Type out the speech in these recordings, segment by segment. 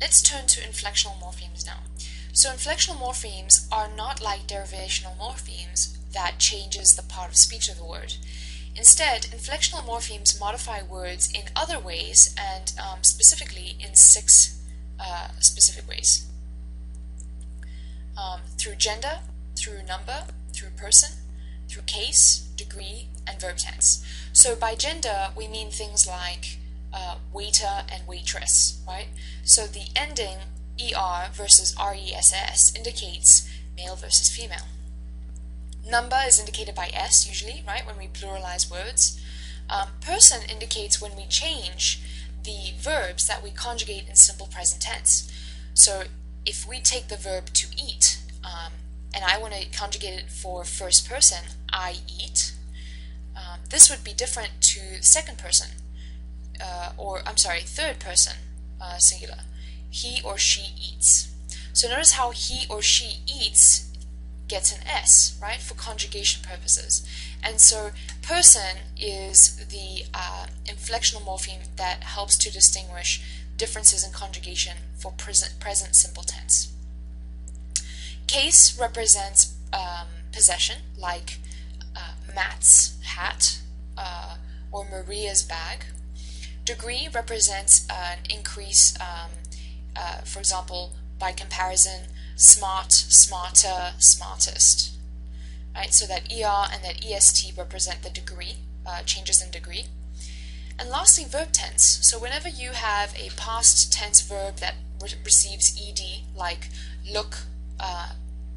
let's turn to inflectional morphemes now. So inflectional morphemes are not like derivational morphemes that changes the part of speech of the word. Instead, inflectional morphemes modify words in other ways, and specifically in 6 specific ways. Through gender, through number, through person, through case, degree, and verb tense. So by gender, we mean things like waiter and waitress, right? So the ending ER versus RESS indicates male versus female. Number is indicated by S usually, right, when we pluralize words. Person indicates when we change the verbs that we conjugate in simple present tense. So if we take the verb to eat, and I want to conjugate it for first person, I eat, this would be different to second person, third person singular. He or she eats. So notice how he or she eats gets an S, right, for conjugation purposes. And so person is the inflectional morpheme that helps to distinguish differences in conjugation for present simple tense. Case represents possession, like Matt's hat or Maria's bag. Degree represents an increase, for example, by comparison, smart, smarter, smartest. Right, so that ER and that EST represent the degree, changes in degree. And lastly, verb tense. So whenever you have a past tense verb that receives ED, like look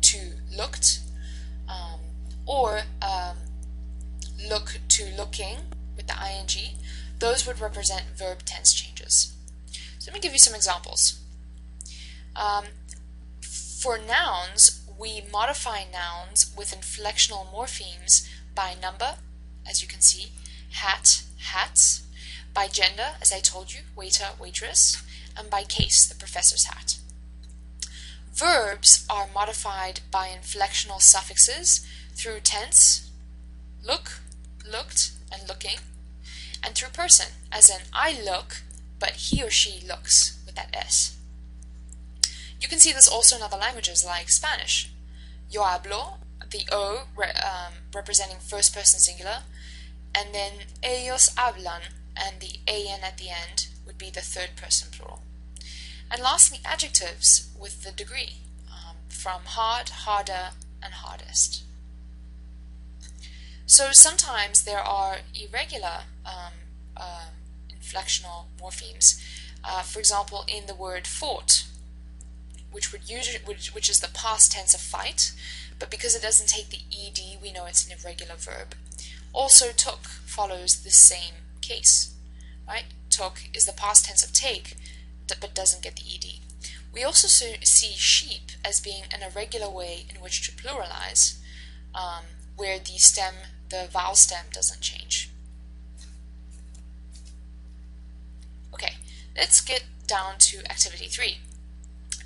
to looked, or look to looking with the ing, those would represent verb tense changes. So let me give you some examples. For nouns, we modify nouns with inflectional morphemes by number, as you can see, hat, hats, by gender, as I told you, waiter, waitress, and by case, the professor's hat. Verbs are modified by inflectional suffixes through tense, look, looked, and looking, and through person, as in I look, but he or she looks, with that S. You can see this also in other languages like Spanish. Yo hablo, the O representing first person singular, and then ellos hablan, and the AN at the end would be the third person plural. And lastly, adjectives with the degree, from hard, harder, and hardest. So sometimes there are irregular inflectional morphemes. For example, in the word fought, which is the past tense of fight, but because it doesn't take the ED, we know it's an irregular verb. Also, took follows the same case, right? Took is the past tense of take, but doesn't get the ED. We also see sheep as being an irregular way in which to pluralize, where the vowel stem doesn't change. Okay, let's get down to activity 3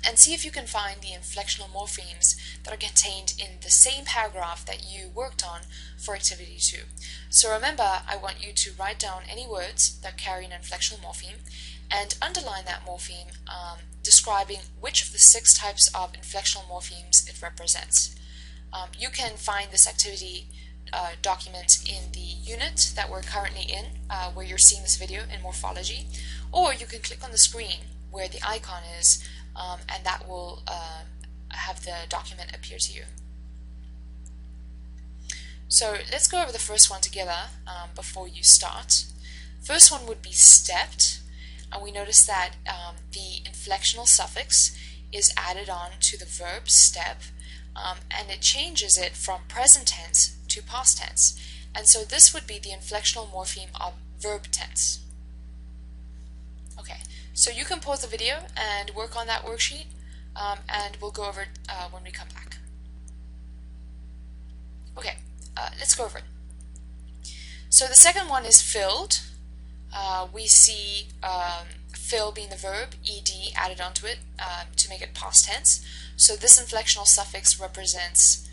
and see if you can find the inflectional morphemes that are contained in the same paragraph that you worked on for activity 2. So remember, I want you to write down any words that carry an inflectional morpheme and underline that morpheme, describing which of the 6 types of inflectional morphemes it represents. You can find this activity document in the unit that we're currently in, where you're seeing this video in Morphology, or you can click on the screen where the icon is, and that will have the document appear to you. So let's go over the first one together before you start. First one would be stepped, and we notice that the inflectional suffix is added on to the verb step, and it changes it from present tense to past tense. And so this would be the inflectional morpheme of verb tense. Okay, so you can pause the video and work on that worksheet, and we'll go over it when we come back. Okay, let's go over it. So the second one is filled. We see fill being the verb, ed added onto it to make it past tense. So this inflectional suffix represents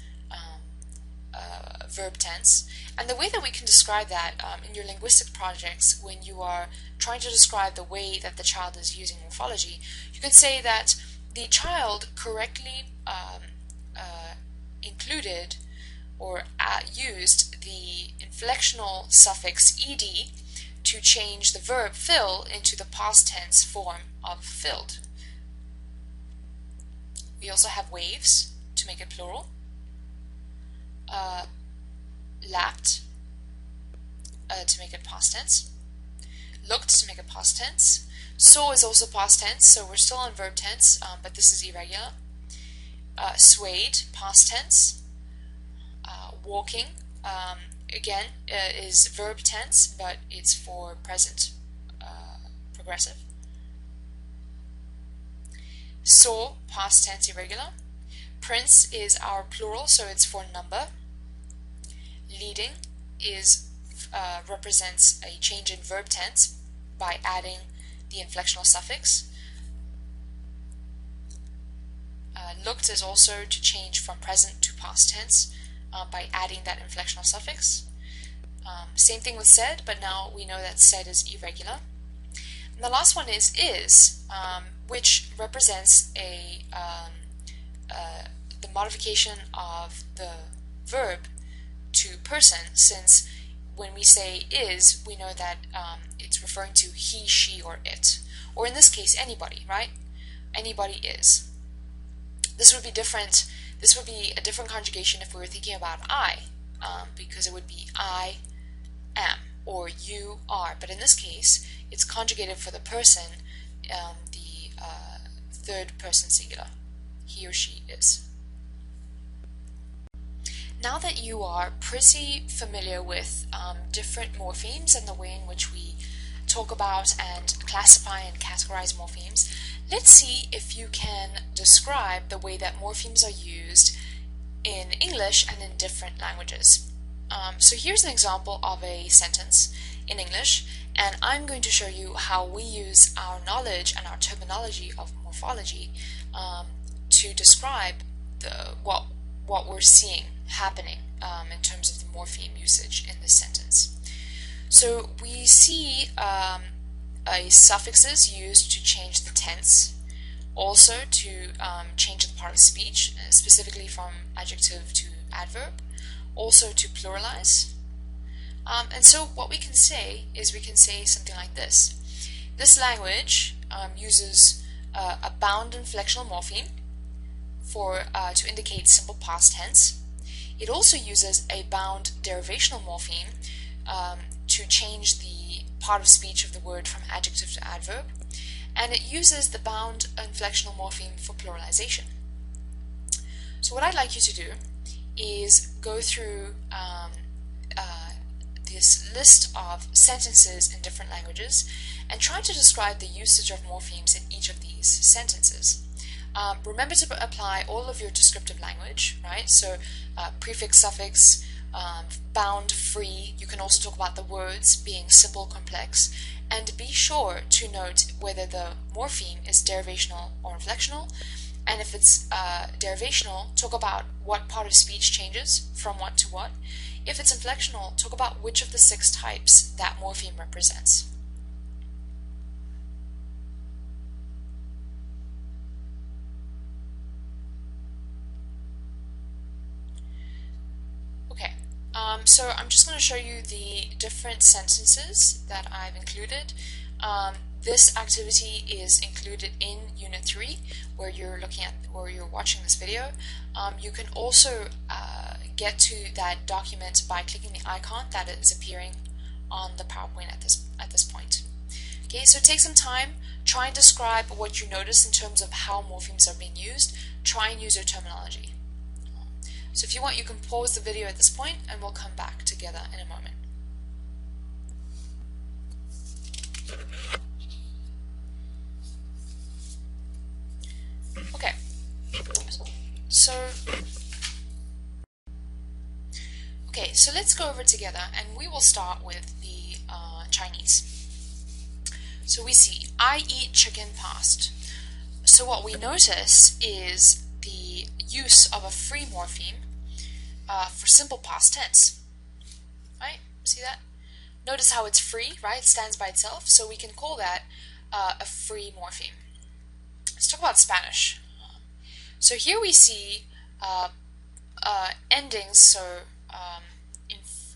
verb tense. And the way that we can describe that in your linguistic projects, when you are trying to describe the way that the child is using morphology, you can say that the child correctly included or used the inflectional suffix ed to change the verb fill into the past tense form of filled. We also have waves to make it plural, lapped to make it past tense, looked to make it past tense, saw is also past tense, so we're still on verb tense, but this is irregular, swayed, past tense, walking, again, is verb tense, but it's for present progressive. Saw, past tense, irregular. Prince is our plural, so it's for number. Leading is represents a change in verb tense by adding the inflectional suffix. Looked is also to change from present to past tense by adding that inflectional suffix. Same thing with said, but now we know that said is irregular. And the last one is, which represents the modification of the verb to person, since when we say is, we know that it's referring to he, she, or it. Or in this case, anybody, right? Anybody is. This would be different. This would be a different conjugation if we were thinking about I, because it would be I am or you are. But in this case, it's conjugated for the person, the third person singular. He or she is. Now that you are pretty familiar with different morphemes and the way in which we talk about and classify and categorize morphemes, let's see if you can describe the way that morphemes are used in English and in different languages. So here's an example of a sentence in English, and I'm going to show you how we use our knowledge and our terminology of morphology to describe what we're seeing happening in terms of the morpheme usage in this sentence. So we see suffixes used to change the tense, also to change the part of speech, specifically from adjective to adverb, also to pluralize. And so what we can say is we can say something like this. This language uses a bound inflectional morpheme to indicate simple past tense. It also uses a bound derivational morpheme to change the part of speech of the word from adjective to adverb, and it uses the bound inflectional morpheme for pluralization. So what I'd like you to do is go through this list of sentences in different languages and try to describe the usage of morphemes in each of these sentences. Remember to apply all of your descriptive language, right? So prefix, suffix, bound, free. You can also talk about the words being simple, complex, and be sure to note whether the morpheme is derivational or inflectional. And if it's derivational, talk about what part of speech changes from what to what. If it's inflectional, talk about which of the 6 types that morpheme represents. Okay, so I'm just going to show you the different sentences that I've included. This activity is included in Unit 3, where you're watching this video. You can also get to that document by clicking the icon that is appearing on the PowerPoint at this point. Okay, so take some time, try and describe what you notice in terms of how morphemes are being used. Try and use your terminology. So if you want, you can pause the video at this point and we'll come back together in a moment. Okay, so let's go over together, and we will start with the Chinese. So we see, I eat chicken past. So what we notice is the use of a free morpheme for simple past tense. Right? See that? Notice how it's free, right? It stands by itself, so we can call that a free morpheme. Let's talk about Spanish. So here we see endings, so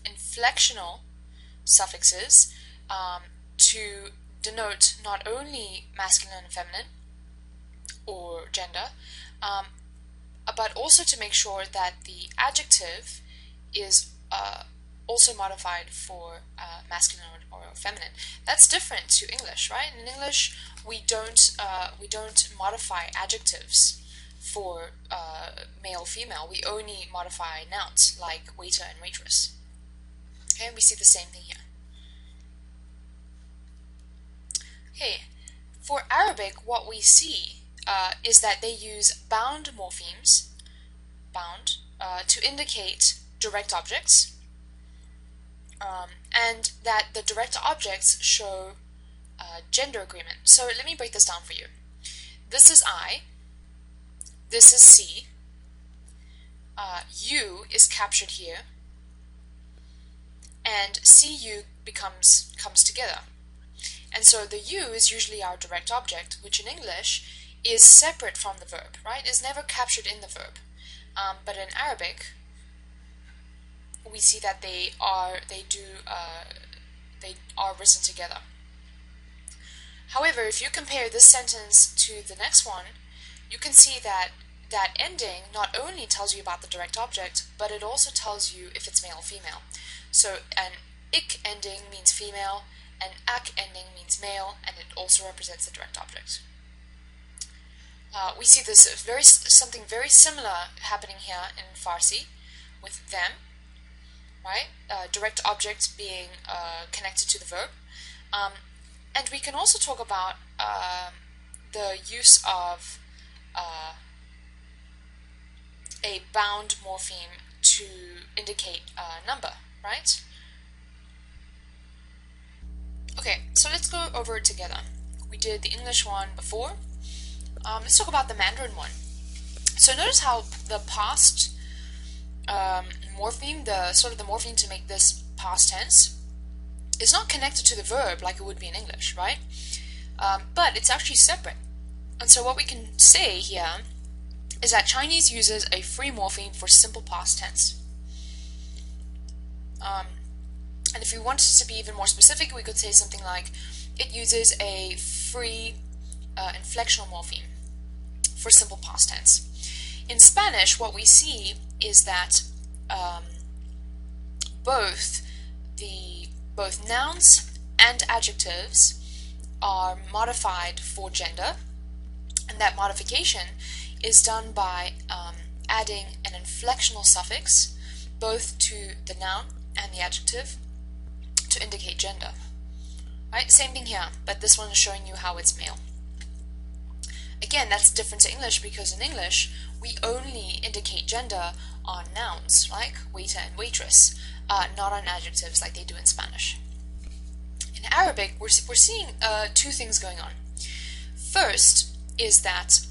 inflectional suffixes to denote not only masculine and feminine or gender, but also to make sure that the adjective is also modified for masculine or feminine. That's different to English, right? In English, we don't modify adjectives for male, female. We only modify nouns like waiter and waitress. Okay, and we see the same thing here. Okay, for Arabic, what we see is that they use bound morphemes, to indicate direct objects, and that the direct objects show gender agreement. So let me break this down for you. This is I, this is C, U is captured here, and CU comes together. And so the U is usually our direct object, which in English is separate from the verb, right? Is never captured in the verb. But in Arabic, we see that they are written together. However, if you compare this sentence to the next one, you can see that that ending not only tells you about the direct object, but it also tells you if it's male or female. So an ik ending means female, an ak ending means male, and it also represents the direct object. We see this something very similar happening here in Farsi with them, right? Direct object being connected to the verb. And we can also talk about the use of a bound morpheme to indicate a number, right? Okay, so let's go over it together. We did the English one before. Let's talk about the Mandarin one. So notice how the past morpheme, the morpheme to make this past tense, is not connected to the verb like it would be in English, right? But it's actually separate. And so what we can say here is that Chinese uses a free morpheme for simple past tense. And if we wanted to be even more specific, we could say something like, it uses a free inflectional morpheme for simple past tense. In Spanish, what we see is that both nouns and adjectives are modified for gender, and that modification is done by adding an inflectional suffix both to the noun and the adjective to indicate gender. Right? Same thing here, but this one is showing you how it's male. Again, that's different to English because in English we only indicate gender on nouns like waiter and waitress, not on adjectives like they do in Spanish. In Arabic, we're seeing two things going on. First is that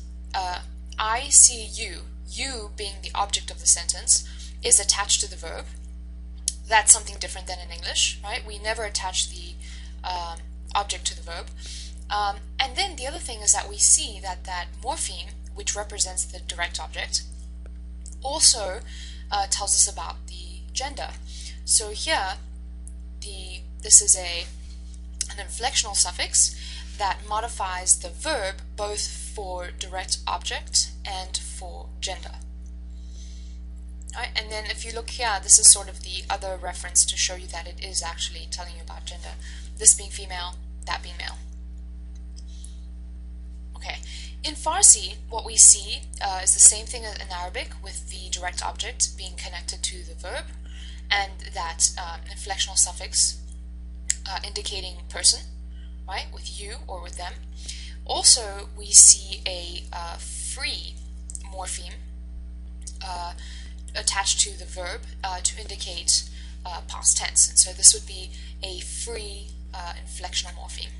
I see you being the object of the sentence, is attached to the verb. That's something different than in English, right? We never attach the object to the verb. And then the other thing is that we see that that morpheme, which represents the direct object, also tells us about the gender. So here, this is an inflectional suffix that modifies the verb both for direct object and for gender. Right, and then if you look here, this is sort of the other reference to show you that it is actually telling you about gender. This being female, that being male. Okay, in Farsi, what we see is the same thing as in Arabic, with the direct object being connected to the verb, and that inflectional suffix indicating person, right, with you or with them. Also, we see a free morpheme attached to the verb to indicate past tense. And so this would be a free inflectional morpheme.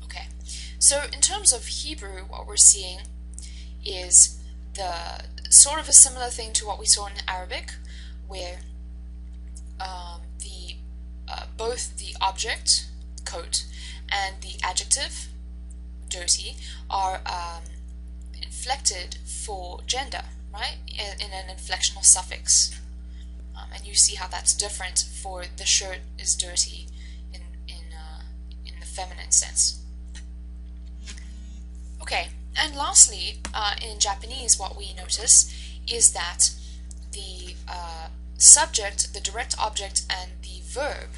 Okay, so in terms of Hebrew, what we're seeing is sort of a similar thing to what we saw in Arabic, where both the object, coat, and the adjective, dirty, are inflected for gender, right? In an inflectional suffix. And you see how that's different for the shirt is dirty in the feminine sense. Okay, and lastly, in Japanese, what we notice is that the subject, the direct object, and the verb,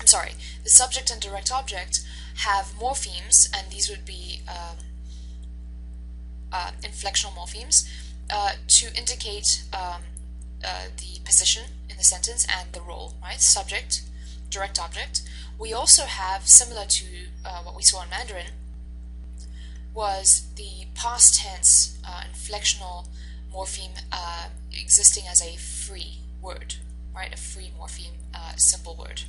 the subject and direct object have morphemes, and these would be inflectional morphemes to indicate the position in the sentence and the role, right? Subject, direct object. We also have, similar to what we saw in Mandarin, was the past tense inflectional morpheme existing as a free word, right? A free morpheme, simple word.